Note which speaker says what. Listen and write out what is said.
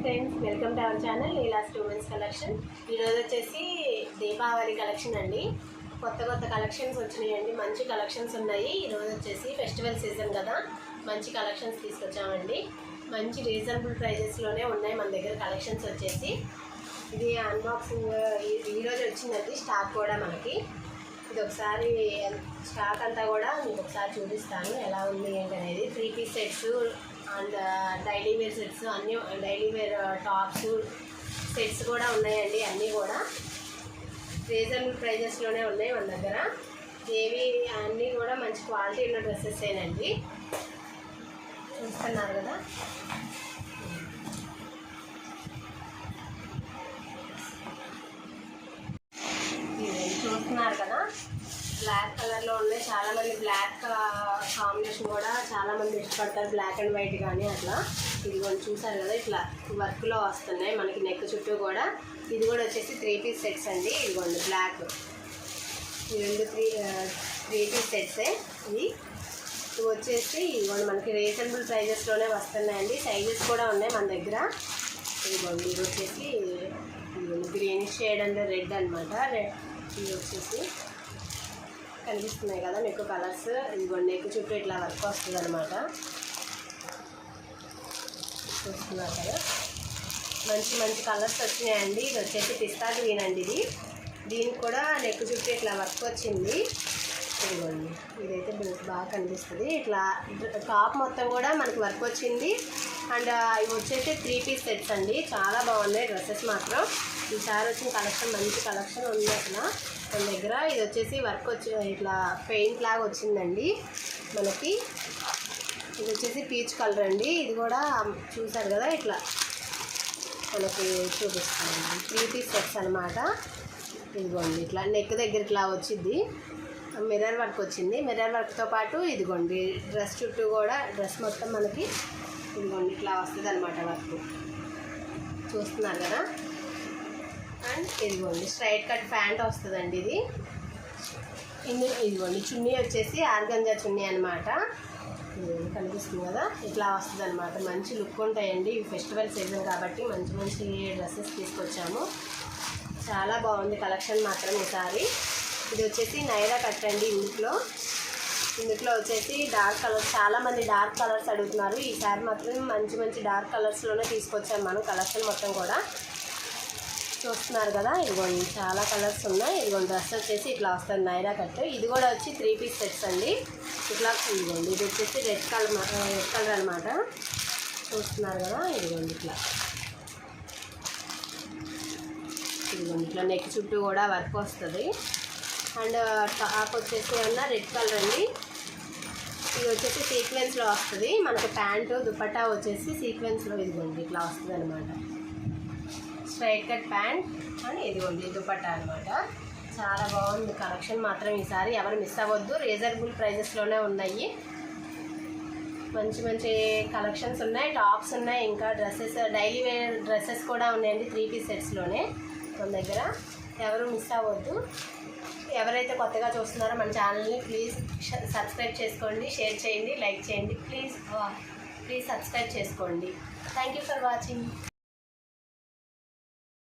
Speaker 1: Friends, welcome to our channel Leela's women's collection. ఈరోజు వచ్చేసి Deepavali collection అండి. కొత్త కలెక్షన్స్ వచ్చినాయండి. మంచి కలెక్షన్స్ ఉన్నాయి. ఈరోజు వచ్చేసి ఫెస్టివల్ సీజన్ కదా, మంచి కలెక్షన్స్ తీసుకొచ్చామండి. మంచి రీజనబుల్ ప్రైజెస్లోనే ఉన్నాయి మన దగ్గర కలెక్షన్స్ వచ్చేసి. ఇది అన్బాక్సింగ్ ఈరోజు వచ్చిందండి. స్టాక్ కూడా మనకి ఇది ఒకసారి స్టాక్ అంతా కూడా మీకు ఒకసారి చూపిస్తాను ఎలా ఉంది ఏంటనేది. 3 piece sets and daily wear sets, అన్నీ డైలీ వేర్ టాప్స్ సెట్స్ కూడా ఉన్నాయండి. అన్నీ కూడా రీజనబుల్ ప్రైజెస్లోనే ఉన్నాయి మన దగ్గర. ఏవి అన్నీ కూడా మంచి క్వాలిటీ ఉన్న డ్రెస్సెసేనండి. చూస్తున్నారు కదా, చూస్తున్నారు కదా, బ్లాక్ కలర్లో ఉన్నాయి. చాలామంది బ్లాక్ కాంబినేషన్ కూడా చాలామంది ఇష్టపడతారు, బ్లాక్ అండ్ వైట్ కానీ అట్లా. ఇది కూడా చూసారు కదా, ఇట్లా వర్క్లో వస్తున్నాయి మనకి నెక్ చుట్టూ కూడా. ఇది కూడా వచ్చేసి 3 పీస్ సెట్స్ అండి. ఇదిగోండి బ్లాక్, ఈ రెండు త్రీ పీస్ సెట్సే. ఇవి వచ్చేసి ఇదిగోండి మనకి రీజనబుల్ ప్రైజెస్లోనే వస్తున్నాయండి. సైజెస్ కూడా ఉన్నాయి మన దగ్గర. ఇదిగోండి ఇది వచ్చేసి గ్రీన్ షేడ్ అండ్ రెడ్ అనమాట. ఇది వచ్చేసి కనిపిస్తున్నాయి కదా మీకు కలర్స్. ఇదిగోండి నెక్ చుట్టూ ఇట్లా వర్క్ వస్తుంది అనమాట. చూస్తున్నారు కదా, మంచి కలర్స్ వచ్చినాయండి. ఇది వచ్చేసి పిస్తా గ్రీన్ అండి. దీనికి కూడా నెక్ చుట్టూ ఇట్లా వర్క్ వచ్చింది. ఇదిగోండి ఇదైతే బాగా కనిపిస్తుంది. ఇట్లా టాప్ మొత్తం కూడా మనకి వర్క్ వచ్చింది. అండ్ ఇవి వచ్చేసి 3 పీస్ సెట్స్ అండి. చాలా బాగున్నాయి డ్రెస్సెస్ మాత్రం. ఈసారి వచ్చిన కలెక్షన్ మంచి కలెక్షన్ ఉంది అసలు మన దగ్గర. ఇది వచ్చేసి వర్క్ వచ్చి ఇట్లా పెయింట్ లాగా వచ్చిందండి మనకి. ఇది వచ్చేసి పీచ్ కలర్ అండి. ఇది కూడా చూసారు కదా, ఇట్లా మనకి చూపిస్తాను. 3 పీస్ సెట్స్ అనమాట. ఇదిగోండి ఇట్లా నెక్ దగ్గర ఇట్లా వచ్చింది, మిర్రర్ వర్క్ వచ్చింది. మిర్రర్ వర్క్తో పాటు ఇదిగోండి డ్రెస్ చుట్టూ కూడా, డ్రెస్ మొత్తం మనకి ఇదిగోండి ఇట్లా వస్తుంది అనమాట వర్క్. చూస్తున్నారు కదా. అండ్ ఇదిగోండి స్ట్రైట్ కట్ ప్యాంట్ వస్తుందండి. ఇదిగోండి చున్నీ వచ్చేసి ఆర్గంజా చున్నీ అనమాట. కనిపిస్తుంది కదా, ఇట్లా వస్తుంది అనమాట. మంచి లుక్ ఉంటాయండి. ఫెస్టివల్ సీజన్ కాబట్టి మంచి డ్రెస్సెస్ తీసుకొచ్చాము. చాలా బాగుంది కలెక్షన్ మాత్రం ఈసారి. ఇది వచ్చేసి నైరా కట్ అండి. ఇందులో వచ్చేసి డార్క్ కలర్స్, చాలామంది డార్క్ కలర్స్ అడుగుతున్నారు. ఈసారి మాత్రం మంచి డార్క్ కలర్స్లోనే తీసుకొచ్చాము మనం కలెక్షన్ మొత్తం కూడా. చూస్తున్నారు కదా, ఇదిగోండి చాలా కలర్స్ ఉన్నాయి. ఇదిగోండి డ్రెస్ వచ్చేసి ఇట్లా వస్తుంది నైరా కట్. ఇది కూడా వచ్చి 3 పీస్ సెట్స్ అండి. ఇట్లా ఇదిగోండి ఇది వచ్చేసి రెడ్ కలర్ అనమాట. చూస్తున్నారు కదా, ఇదిగోండి ఇట్లా నెక్ చుట్టూ కూడా వర్క్ వస్తుంది. అండ్ టాప్ వచ్చేసి ఏమన్నా రెడ్ కలర్ అండి. ఇది వచ్చేసి సీక్వెన్స్లో వస్తుంది మనకు. ప్యాంటు దుపట్టా వచ్చేసి సీక్వెన్స్లో ఇదిగోండి ఇట్లా వస్తుంది అనమాట. స్ట్రైట్ కట్ ప్యాంట్ అని ఇదిగోండి దుపట్టా అనమాట. చాలా బాగుంది కలెక్షన్ మాత్రం ఈసారి. ఎవరు మిస్ అవ్వద్దు, రీజనబుల్ ప్రైజెస్లోనే ఉన్నాయి. మంచి కలెక్షన్స్ ఉన్నాయి. టాప్స్ ఉన్నాయి, ఇంకా డ్రెస్సెస్, డైలీ వేర్ డ్రెస్సెస్ కూడా ఉన్నాయండి 3 పీస్ సెట్స్లోనే మన దగ్గర. ఎవరు మిస్ అవ్వద్దు. ఎవరైతే కొత్తగా చూస్తున్నారో మన ఛానల్ని ప్లీజ్ సబ్స్క్రైబ్ చేసుకోండి, షేర్ చేయండి, లైక్ చేయండి. ప్లీజ్ సబ్స్క్రైబ్ చేసుకోండి. Thank you for watching.